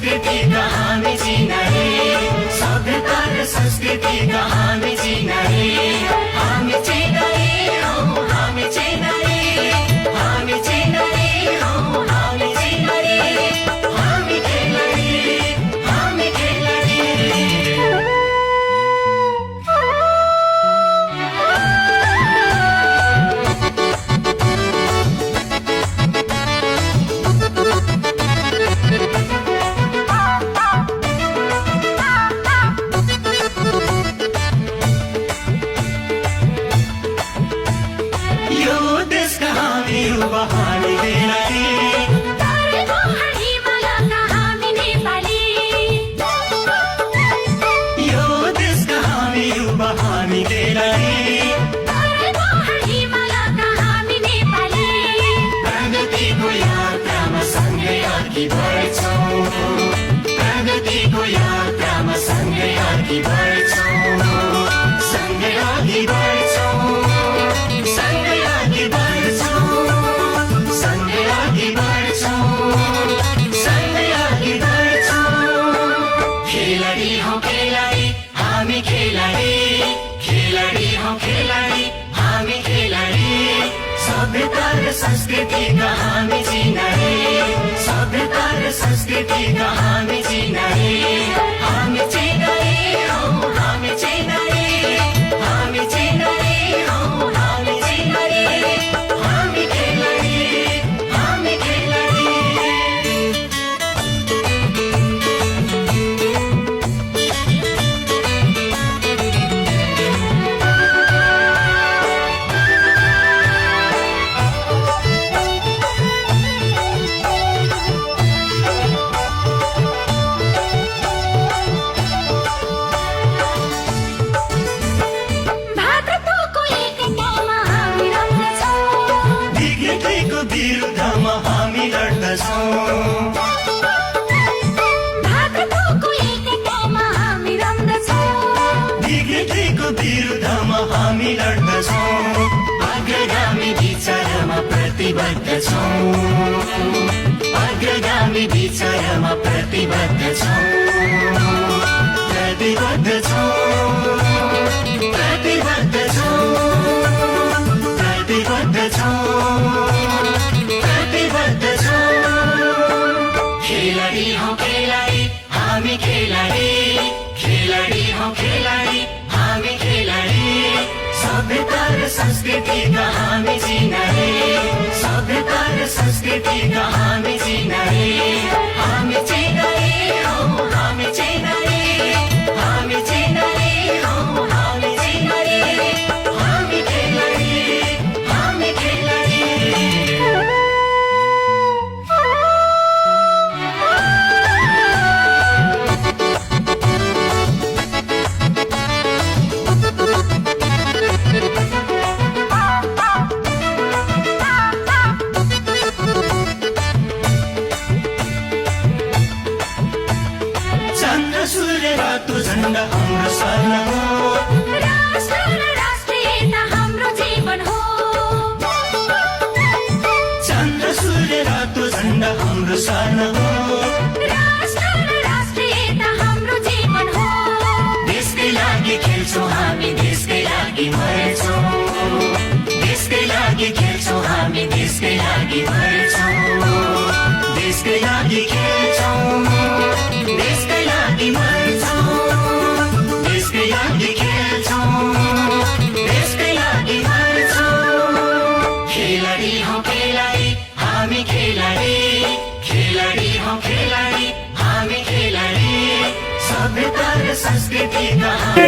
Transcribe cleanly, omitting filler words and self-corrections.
संस्कृतिका हामी चिनारी, सभ्यता र संस्कृतिका हामी चिनारी, हामी चिनारी हौ, हामी चिनारी, हामी चिनारी हौ, हामी चिनारी, हामी खेलाडी, हामी खेलाडी। यो देशका हामी युवा हामी खेलाडी, तरेको हिमालयका हामी नेपाली। यो देशका हामी युवा हामी खेलाडी, तरेको हिमालयका हामी नेपाली। प्रगतिको यात्रामा सँगै अघि बढ्छौँ, प्रगतिको यात्रामा सँगै अघि बढ्छौँ, सँगै अघि बढ्छौँ, सँगै अघि बढ्छौँ, सँगै अघि बढ्छौँ, सँगै अघि बढ्छौँ। खेलाडी हौ खेलाडी, हामी खेलाडी, खेलाडी हौ खेलाडी, हामी खेलाडी, सभ्यता र संस्कृतिका हामी चिनारी, सभ्यता र संस्कृतिका हामी चिनारी, हामी चिनारी हौ, हामी चिनारी, हामी चिनारी हौ, हामी चिनारी, हामी खेलाडी, हामी खेलाडी। भातृत्वको एकतामा हामी रम्दछौँ, विकृतिको विरुद्धमा हामी लड्दछौँ, भातृत्वको एकतामा हामी रम्दछौँ। विकृतिको विरुद्धमा हामी लड्दछौँ, अग्रगामी विचारमा प्रतिबद्ध छौँ, अग्रगामी विचारमा प्रतिबद्ध छौँ, प्रतिबद्ध छौँ, प्रतिबद्ध छौँ, प्रतिबद्ध छौँ, प्रतिबद्ध छौँ। खेलाडी हौ खेलाडी, हामी खेलाडी, खेलाडी हौ खेलाडी, हामी खेलाडी, सभ्यता र संस्कृतिका हामी चिनारी, सभ्यता र संस्कृतिका हामी चिनारी, हामी चिनारी हौ, हामी चिनारी, हामी चिनारी हौ, हामी चिनारी, हामी खेलाडी, हामी खेलाडी। चन्द्र सूर्य रातो झण्डा हाम्रो स्वर्ण हो, राष्ट्र र राष्ट्रियता हाम्रो जीवन हो, चन्द्र सूर्य रातो झण्डा हाम्रो स्वर्ण हो, राष्ट्र र राष्ट्रियता हाम्रो जीवन हो। देशकै लागि खेल्छौँ हामी, देशकै लागि मर्छौँ, देशकै लागि खेल्छौँ हामी, देशकै लागि मर्छौँ, देशकै लागि खेल्छौँ, देशकै लागि मर्छौँ, देशकै लागि खेल्छौँ, देशकै लागि मर्छौँ। खेलाडी हौ खेलाडी, हामी खेलाडी, खेलाडी हौ खेलाडी, हामी खेलाडी, सभ्यता र संस्कृतिका हामी